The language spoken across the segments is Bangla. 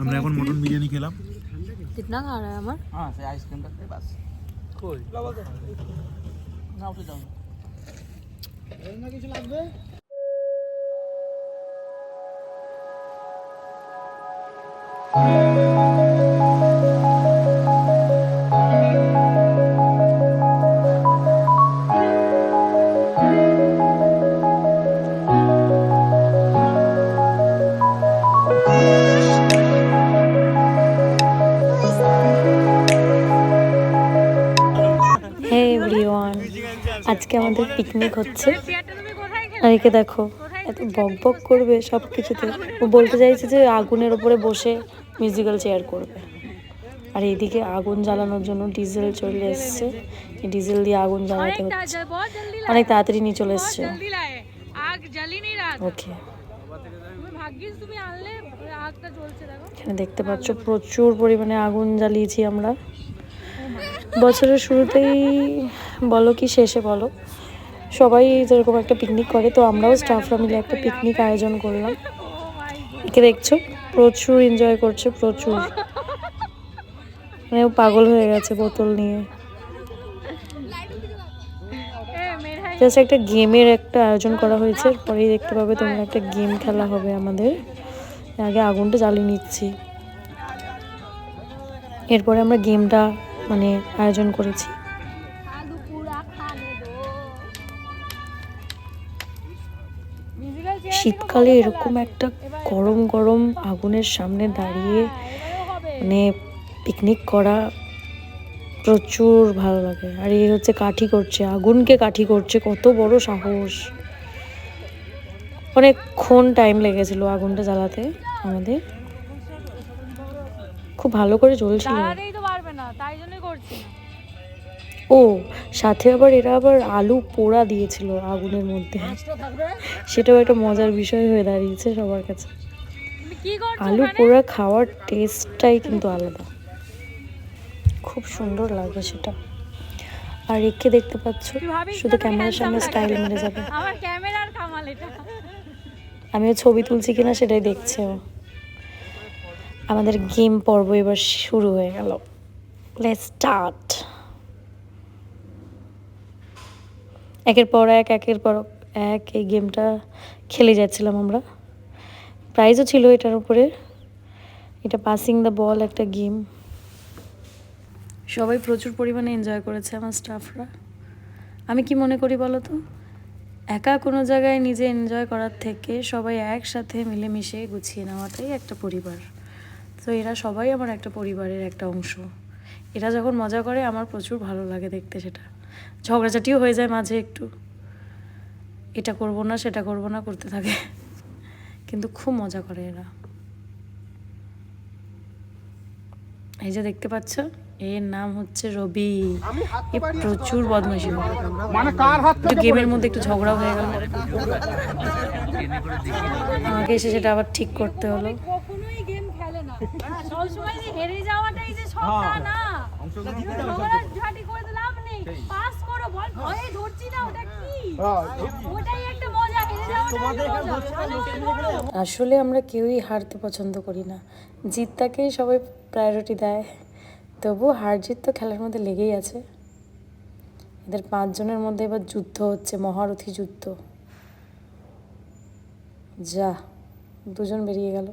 আমরা এখন মটন বিরিয়ানি খেলাম। कितना खा रहा है अमर? हाँ से आइसक्रीम रखते बस कोई ना उठे जाओ ना কিছু লাগবে আজকে আমাদের পিকনিক হচ্ছে আর একে দেখো এত বক বক করবে সব কিছুতে। ও বলতে চাইছে যে আগুনের ওপরে বসে মিউজিক্যাল চেয়ার করবে। আর এইদিকে আগুন জ্বালানোর জন্য ডিজেল চলে এসছে, ডিজেল দিয়ে আগুন জ্বালাতে হচ্ছে। অনেক তাড়াতাড়ি নিয়ে চলে এসছে। ওকে, এখানে দেখতে পাচ্ছ প্রচুর পরিমাণে আগুন জ্বালিয়েছি আমরা। বছরের শুরুতেই বলো কি শেষে বলো, সবাই যেরকম একটা পিকনিক করে, তো আমরাও স্টাফরা মিলে একটা পিকনিক আয়োজন করলাম। একে দেখছো প্রচুর এনজয় করছে, প্রচুর, মানে ও পাগল হয়ে গেছে বোতল নিয়ে। জাস্ট একটা গেমের একটা আয়োজন করা হয়েছে, পরেই দেখতে পাবে তোমরা একটা গেম খেলা হবে আমাদের। আগে আগুনটা জ্বালিয়ে নিচ্ছি, এরপরে আমরা গেমটা মানে আয়োজন করেছি। শীতকালে এরকম একটা গরম গরম আগুনের সামনে দাঁড়িয়ে মানে পিকনিক করা প্রচুর ভালো লাগে। আর এই হচ্ছে কাঠি করছে, আগুনকে কাঠি করছে, কত বড় সাহস। অনেকক্ষণ টাইম লেগেছিল আগুনটা জ্বালাতে আমাদের, খুব ভালো করে জ্বলছিল। ও সাথে আবার এরা আবার আলু পোড়া দিয়েছিল আগুনের মধ্যে, সেটাও একটা মজার বিষয় হয়ে দাঁড়িয়েছে সবার কাছে। আলু পোড়া খাওয়ার টেস্টটাই কিন্তু আলাদা, খুব সুন্দর লাগে সেটা। আর একে দেখতে পাচ্ছ শুধু ক্যামেরার সামনে স্টাইল মেরে যাবে। আমিও ছবি তুলছি কিনা সেটাই দেখছে ও। আমাদের গেম পর্ব এবার শুরু হয়ে গেল। Let's start. একের পর এক এই গেমটা খেলে যাচ্ছিলাম আমরা। প্রাইজও ছিল এটার উপরে, এটা পাসিং দ্য বল একটা গেম। সবাই প্রচুর পরিমাণে এনজয় করেছে আমার স্টাফরা। আমি কি মনে করি বলো তো, একা কোনো জায়গায় নিজে এনজয় করার থেকে সবাই একসাথে মিলেমিশে গুছিয়ে নেওয়াটাই একটা পরিবার। তো এরা সবাই আমার একটা পরিবারের একটা অংশ। এরা যখন মজা করে আমার প্রচুর ভালো লাগে দেখতে সেটা। ঝগড়াঝাটিও হয়ে যায় মাঝে একটু, এটা করব না সেটা করব না করতে থাকে, কিন্তু খুব মজা করে এরা। এই যে দেখতে পাচ্ছ, এর নাম হচ্ছে রবি। এ প্রচুর বদমাইশি করে, একটু গেমের মধ্যে একটু ঝগড়া হয়ে গেল, আমাকে এসে সেটা আবার ঠিক করতে হলো। আসলে আমরা কেউই হারতে পছন্দ করি না, জিতটাকেই সবাই প্রায়োরিটি দেয়। তবু হার জিত তো খেলার মধ্যে লেগেই আছে। এদের 5 জনের মধ্যে এবার যুদ্ধ হচ্ছে, মহারথী যুদ্ধ। যা 2 জন বেরিয়ে গেল।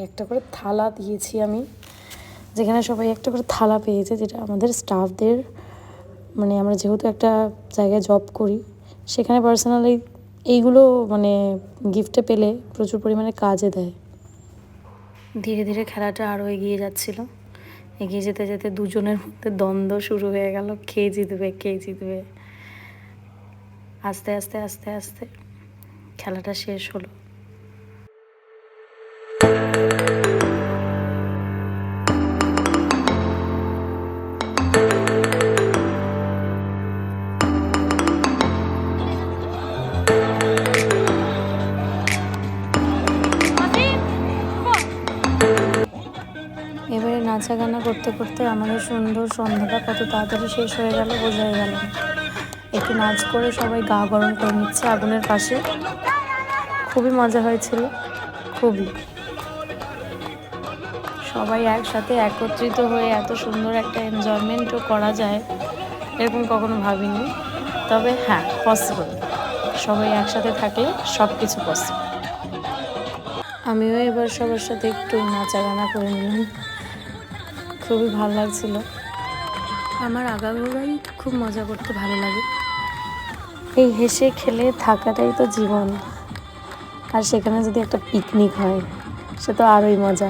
একটা করে থালা দিয়েছি আমি, যেখানে সবাই একটা করে থালা পেয়েছে, যেটা আমাদের স্টাফদের, মানে আমরা যেহেতু একটা জায়গায় জব করি সেখানে পার্সোনালি এইগুলো মানে গিফটে পেলে প্রচুর পরিমাণে কাজে দেয়। ধীরে ধীরে খেলাটা আরও এগিয়ে যাচ্ছিল। এগিয়ে যেতে যেতে 2 জনের মধ্যে দ্বন্দ্ব শুরু হয়ে গেল, কে জিতবে। আস্তে আস্তে আস্তে আস্তে খেলাটা শেষ হলো। এবারে নাচা গানা করতে করতে আমাদের সুন্দর সন্ধ্যাটা কত তাড়াতাড়ি শেষ হয়ে গেল বোঝাই গেল না। একটু নাচ করে সবাই গা গরম করে নিচ্ছে আগুনের পাশে। খুবই মজা হয়েছিল, খুবই। সবাই একসাথে একত্রিত হয়ে এত সুন্দর একটা এনজয়মেন্টও করা যায় এরকম কখনো ভাবিনি। তবে হ্যাঁ, পসিবল। সবাই একসাথে থাকলে সব কিছু পসিবল। আমিও এবার সবার সাথে একটু নাচা গানা করে নিলাম, খুবই ভালো লাগছিল। আমার আগাগোড়াই খুব মজা করতে ভালো লাগে। এই হেসে খেলে থাকাটাই তো জীবন, আর সেখানে যদি একটা পিকনিক হয় সে তো আরোই মজা।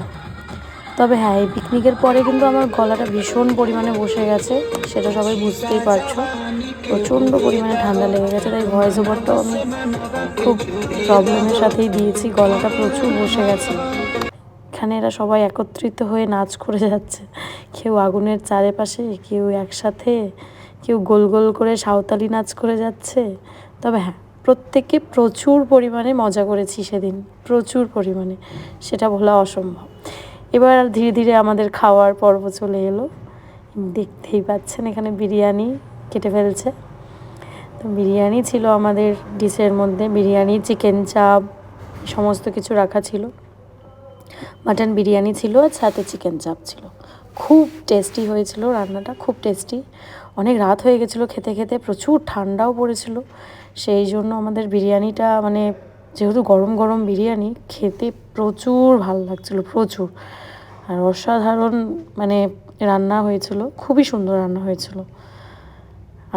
তবে হ্যাঁ, এই পিকনিকের পরে কিন্তু আমার গলাটা ভীষণ পরিমাণে বসে গেছে, সেটা সবাই বুঝতেই পারছো। প্রচণ্ড পরিমাণে ঠান্ডা লেগে গেছে, তাই ভয়েস ওভারটাও আমি খুব প্রবলেমের সাথেই দিয়েছি, গলাটা প্রচুর বসে গেছে। এখানে এরা সবাই একত্রিত হয়ে নাচ করে যাচ্ছে, কেউ আগুনের চারিপাশে, কেউ একসাথে, কেউ গোল গোল করে সাঁওতালি নাচ করে যাচ্ছে। তবে হ্যাঁ, প্রত্যেকে প্রচুর পরিমাণে মজা করেছি সেদিন, প্রচুর পরিমাণে, সেটা বলা অসম্ভব। এবার ধীরে ধীরে আমাদের খাওয়ার পর্ব চলে এলো। দেখতেই পাচ্ছেন এখানে বিরিয়ানি কেটে ফেলছে। তো বিরিয়ানি ছিল আমাদের ডিশের মধ্যে, বিরিয়ানি, চিকেন চাপ, সমস্ত কিছু রাখা ছিল। মাটন বিরিয়ানি ছিল আর সাথে চিকেন চাপ ছিল। খুব টেস্টি হয়েছিল রান্নাটা, খুব টেস্টি। অনেক রাত হয়ে গেছিলো খেতে খেতে, প্রচুর ঠান্ডাও পড়েছিল, সেই জন্য আমাদের বিরিয়ানিটা মানে যেহেতু গরম গরম বিরিয়ানি, খেতে প্রচুর ভালো লাগছিলো, প্রচুর। আর অসাধারণ মানে রান্না হয়েছিল, খুবই সুন্দর রান্না হয়েছিল।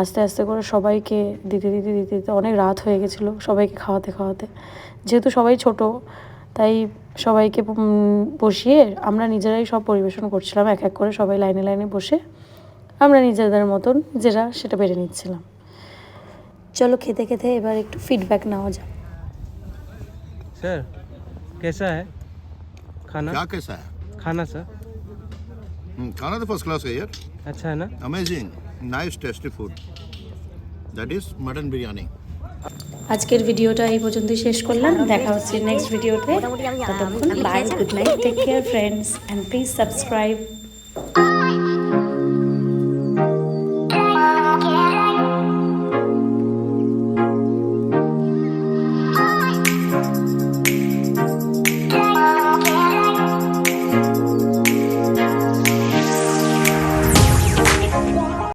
আস্তে আস্তে করে সবাইকে দিতে দিতে দিতে দিতে অনেক রাত হয়ে গেছিলো সবাইকে খাওয়াতে খাওয়াতে। যেহেতু সবাই ছোট, তাই সবাইকে বসিয়ে আমরা নিজেরাই সব পরিবেশন করছিলাম, এক এক করে সবাই লাইনে লাইনে বসে আমরা নিজেদের মতন যেটা সেটা বেড়ে নিচ্ছিলাম। চলো খেতে খেতে এবার একটু ফিডব্যাক নেওয়া যাক। सर कैसा है खाना? क्या कैसा है? खाना सर खाना तो फर्स्ट क्लास है यार, अच्छा है ना? Amazing, nice tasty food, that is mutton biryani. আজকের ভিডিওটা এই পর্যন্তই শেষ করলাম, দেখা হচ্ছে নেক্সট ভিডিওতে। ততক্ষণ bye, good night, take care friends, and please subscribe.